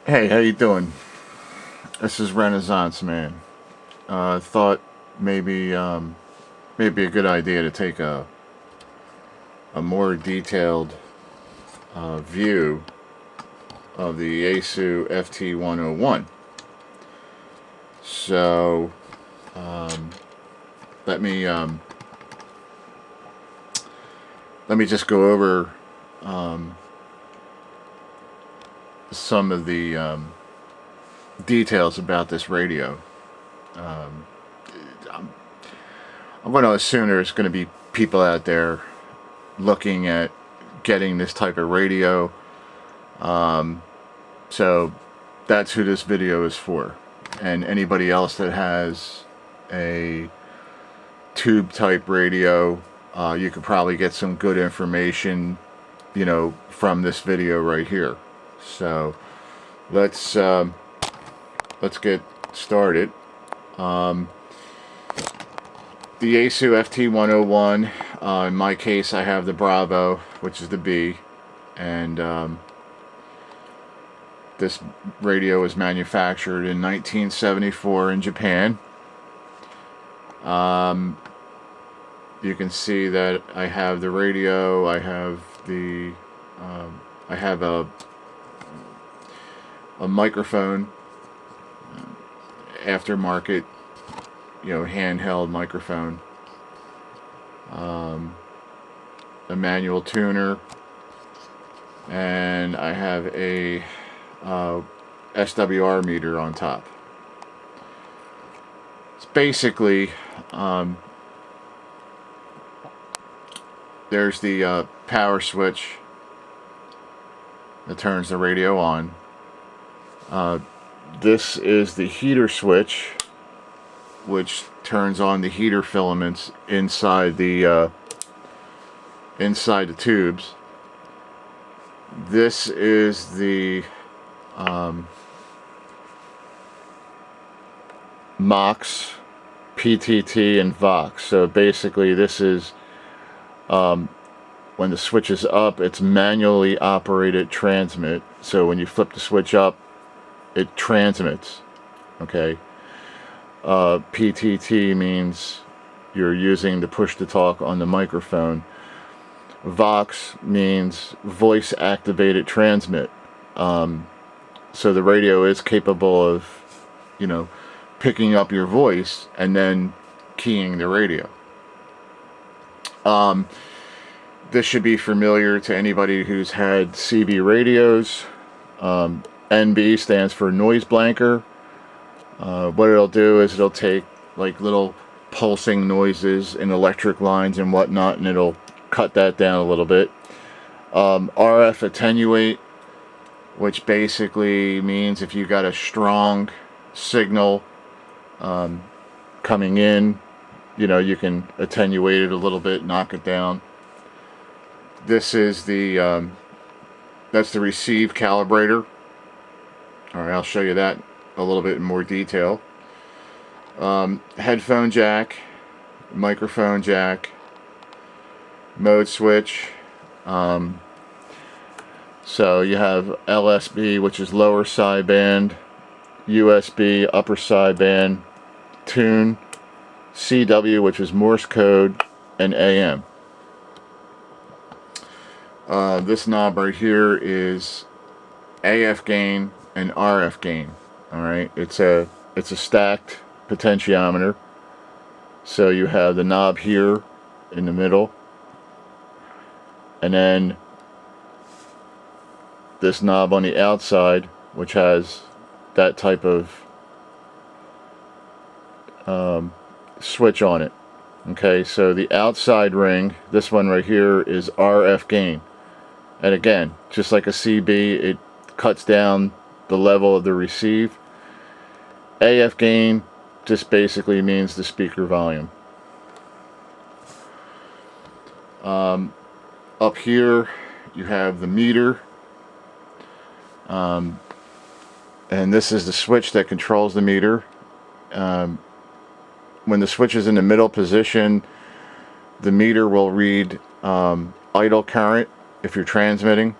Hey, how you doing? This is Renaissance Man. Thought maybe maybe a good idea to take a more detailed view of the Yaesu FT-101. So um, let me let me just go over some of the details about this radio. Um, I'm going to assume there's going to be people out there looking at getting this type of radio. So that's who this video is for. And anybody else that has a tube type radio, you could probably get some good information, from this video right here. So let's get started. The Yaesu FT-101, in my case I have the Bravo, which is the B, and this radio was manufactured in 1974 in Japan. You can see that I have the radio, I have the I have a microphone, aftermarket, handheld microphone, a manual tuner, and I have a SWR meter on top. It's basically there's the power switch that turns the radio on. This is the heater switch, which turns on the heater filaments inside the tubes. This is the MOX, PTT, and VOX. So basically this is when the switch is up, it's manually operated transmit. So when you flip the switch up, it transmits. Okay. PTT means you're using the push to talk on the microphone. VOX means voice activated transmit. So the radio is capable of, picking up your voice and then keying the radio. This should be familiar to anybody who's had CB radios. NB stands for noise blanker. What it'll do is it'll take like little pulsing noises in electric lines and whatnot, and it'll cut that down a little bit. RF attenuate, which basically means if you got a strong signal coming in, you can attenuate it a little bit, knock it down. This is the that's the receive calibrator. Alright, I'll show you that a little bit in more detail. Headphone jack, microphone jack, mode switch. So you have LSB, which is lower sideband, USB, upper sideband, tune, CW, which is Morse code, and AM. This knob right here is AF gain and RF gain. Alright, it's a stacked potentiometer. So you have the knob here in the middle, and then this knob on the outside, which has that type of switch on it. Okay, so the outside ring, this one right here, is RF gain. And again, just like a CB, it cuts down the level of the receive. AF gain just basically means the speaker volume. Up here you have the meter, and this is the switch that controls the meter. When the switch is in the middle position, the meter will read idle current if you're transmitting.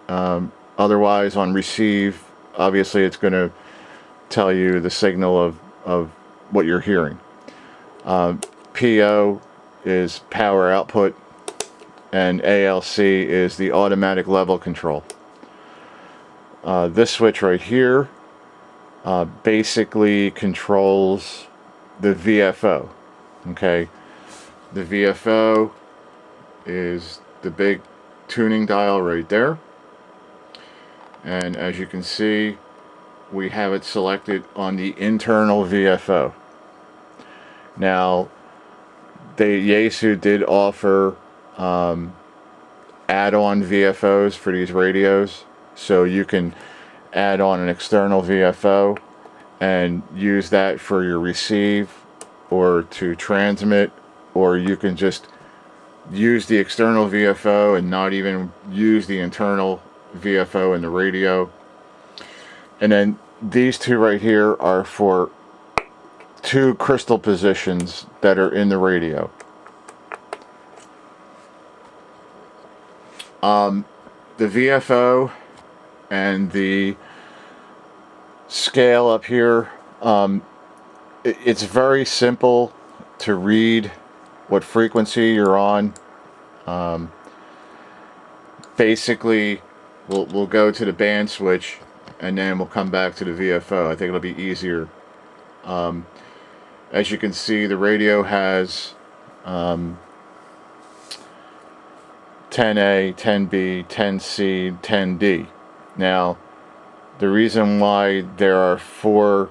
Otherwise, on receive, obviously it's going to tell you the signal of what you're hearing. PO is power output, and ALC is the automatic level control. This switch right here basically controls the VFO. Okay, the VFO is the big tuning dial right there, and as you can see, we have it selected on the internal VFO. Now, Yaesu did offer add-on VFOs for these radios, so you can add on an external VFO and use that for your receive or to transmit, or you can just use the external VFO and not even use the internal VFO in the radio. And then these two right here are for two crystal positions that are in the radio. The VFO and the scale up here, it's very simple to read what frequency you're on. Basically, we'll go to the band switch and then we'll come back to the VFO. I think it'll be easier. As you can see, the radio has 10A, 10B, 10C, 10D. Now, the reason why there are 4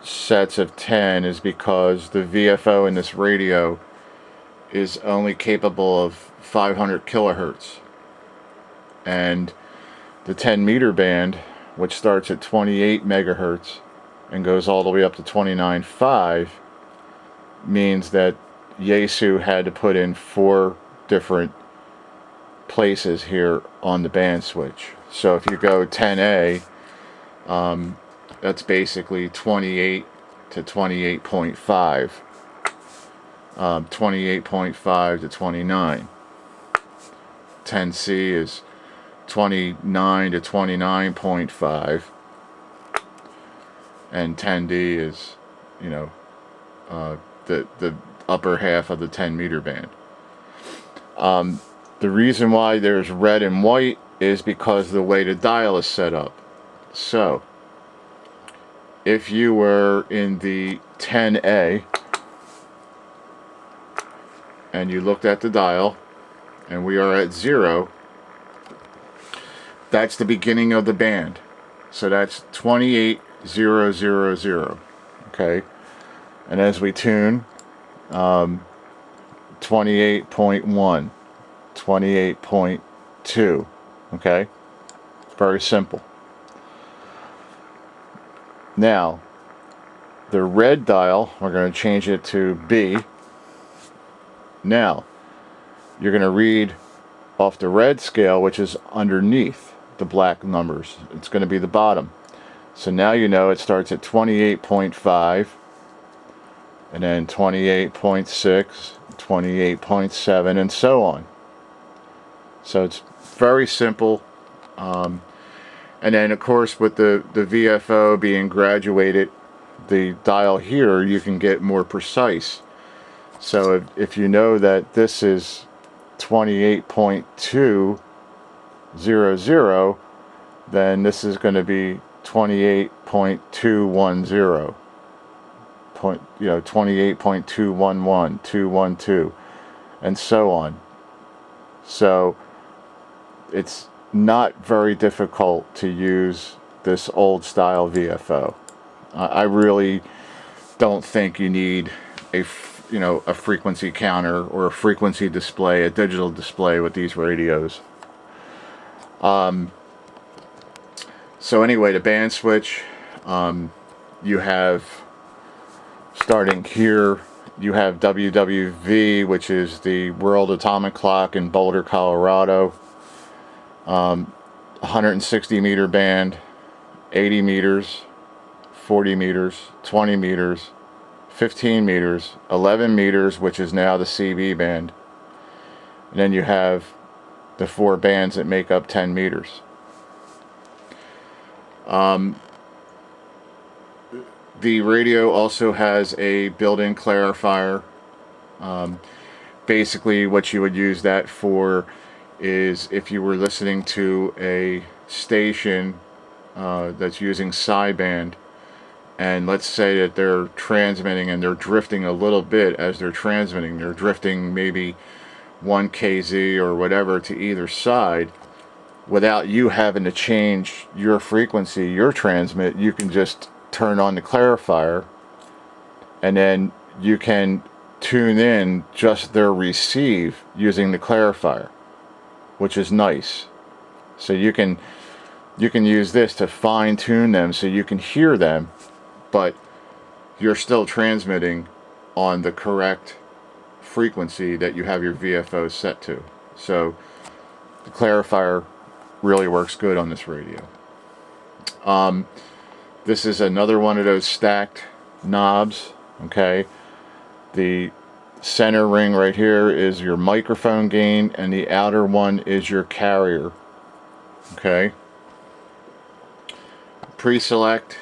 sets of 10 is because the VFO in this radio is only capable of 500 kilohertz. And the 10 meter band, which starts at 28 megahertz and goes all the way up to 29.5, means that Yaesu had to put in 4 different places here on the band switch. So if you go 10A, that's basically 28 to 28.5, 28.5 to 29. 10C is 29 to 29.5, and 10D is, you know, the upper half of the 10 meter band. The reason why there's red and white is because of the way the dial is set up. So if you were in the 10A and you looked at the dial and we are at 0, that's the beginning of the band. So that's 28,000. Okay, and as we tune, 28.1, 28.2. Okay, very simple. Now, the red dial, we're going to change it to B. Now, you're going to read off the red scale, which is underneath the black numbers. It's going to be the bottom. So now you know it starts at 28.5, and then 28.6, 28.7, and so on. So it's very simple. And then, of course, with the VFO being graduated, the dial here, you can get more precise. So if you know that this is 28.200, then this is going to be 28.210, 28.211, 212, and so on. So it's not very difficult to use this old style VFO. I really don't think you need a frequency counter or a frequency display, a digital display with these radios. So anyway, the band switch, you have, starting here, you have WWV, which is the World Atomic Clock in Boulder, Colorado. 160 meter band, 80 meters, 40 meters, 20 meters, 15 meters, 11 meters, which is now the CB band. And then you have the 4 bands that make up 10 meters. The radio also has a built-in clarifier. Basically what you would use that for is if you were listening to a station that's using sideband, and let's say that they're transmitting and they're drifting a little bit as they're transmitting. They're drifting maybe 1 kz or whatever to either side. Without you having to change your frequency, your transmit, you can just turn on the clarifier, and then you can tune in just their receive using the clarifier, which is nice. So you can use this to fine tune them so you can hear them, but you're still transmitting on the correct frequency that you have your VFO set to. So the clarifier really works good on this radio. This is another one of those stacked knobs. Okay, the center ring right here is your microphone gain, and the outer one is your carrier. Okay, pre-select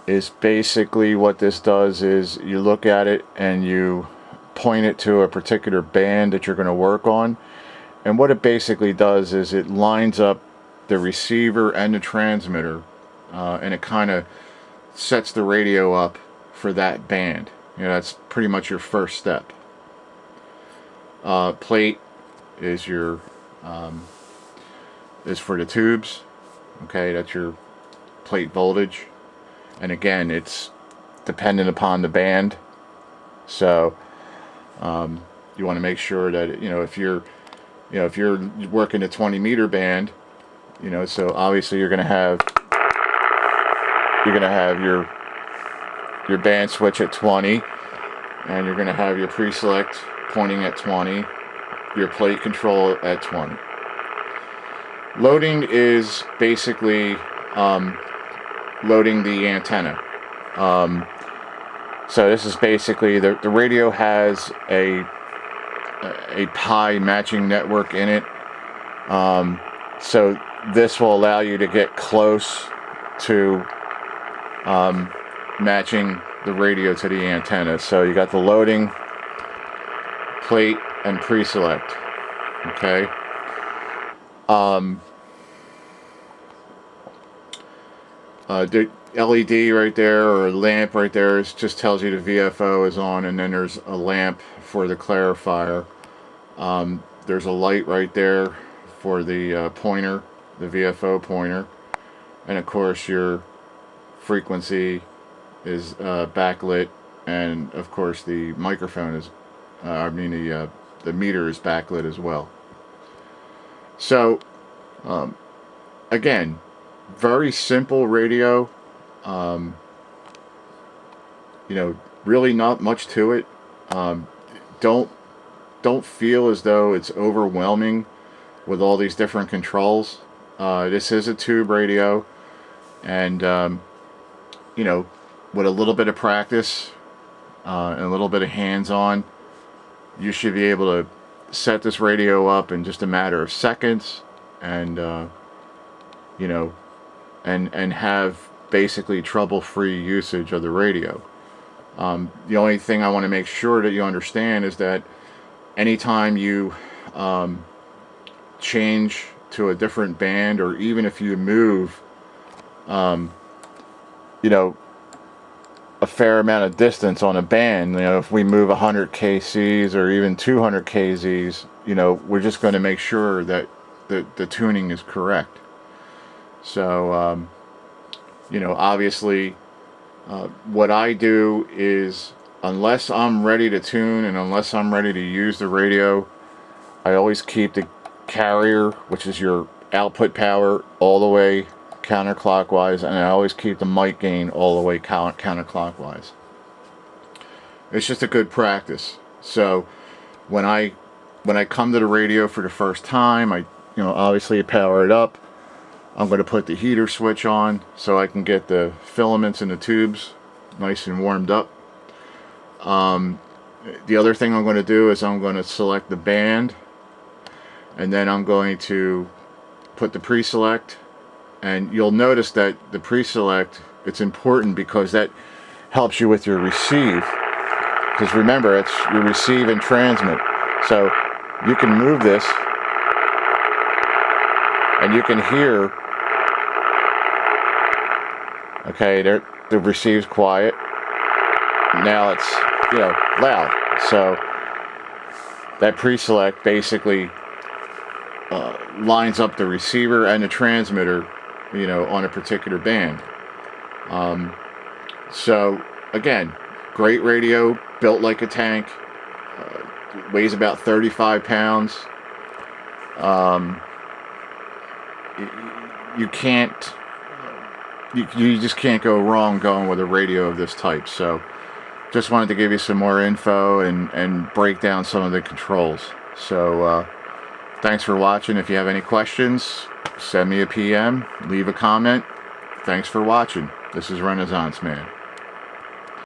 is basically what this does is you look at it and you point it to a particular band that you're going to work on, and what it basically does is it lines up the receiver and the transmitter, and it kind of sets the radio up for that band. You know, that's pretty much your first step. Plate is your is for the tubes. Okay, that's your plate voltage, and again, it's dependent upon the band. So you want to make sure that if you're working a 20 meter band, so obviously you're going to have your band switch at 20, and you're going to have your pre-select pointing at 20, your plate control at 20. Loading is basically loading the antenna. So this is basically the radio has a pi matching network in it. So this will allow you to get close to matching the radio to the antenna. So you got the loading, plate, and pre-select. Okay. The LED right there, or lamp right there, just tells you the VFO is on, and then there's a lamp for the clarifier. There's a light right there for the pointer, the VFO pointer, and of course your frequency is backlit, and of course the microphone is, the meter is backlit as well. So again, very simple radio. Really not much to it. Don't feel as though it's overwhelming with all these different controls. This is a tube radio, and with a little bit of practice and a little bit of hands-on, you should be able to set this radio up in just a matter of seconds, and and have basically trouble-free usage of the radio. The only thing I want to make sure that you understand is that anytime you change to a different band, or even if you move a fair amount of distance on a band, if we move 100 kcs or even 200 kzs, we're just going to make sure that the tuning is correct. So obviously what I do is, unless I'm ready to tune and unless I'm ready to use the radio, I always keep the carrier, which is your output power, all the way counterclockwise, and I always keep the mic gain all the way counterclockwise. It's just a good practice. So when I come to the radio for the first time, I obviously power it up. I'm going to put the heater switch on so I can get the filaments in the tubes nice and warmed up. The other thing I'm going to do is I'm going to select the band, and then I'm going to put the pre-select, and you'll notice that the pre-select, it's important because that helps you with your receive, because remember, it's your receive and transmit. So you can move this and you can hear, okay, there, the receive's quiet. Now it's, you know, loud. So that pre-select basically lines up the receiver and the transmitter, you know, on a particular band. So again, great radio, built like a tank, weighs about 35 pounds. You can't, you just can't go wrong going with a radio of this type. So just wanted to give you some more info and break down some of the controls. So thanks for watching. If you have any questions, send me a PM, leave a comment. Thanks for watching. This is Renaissance Man.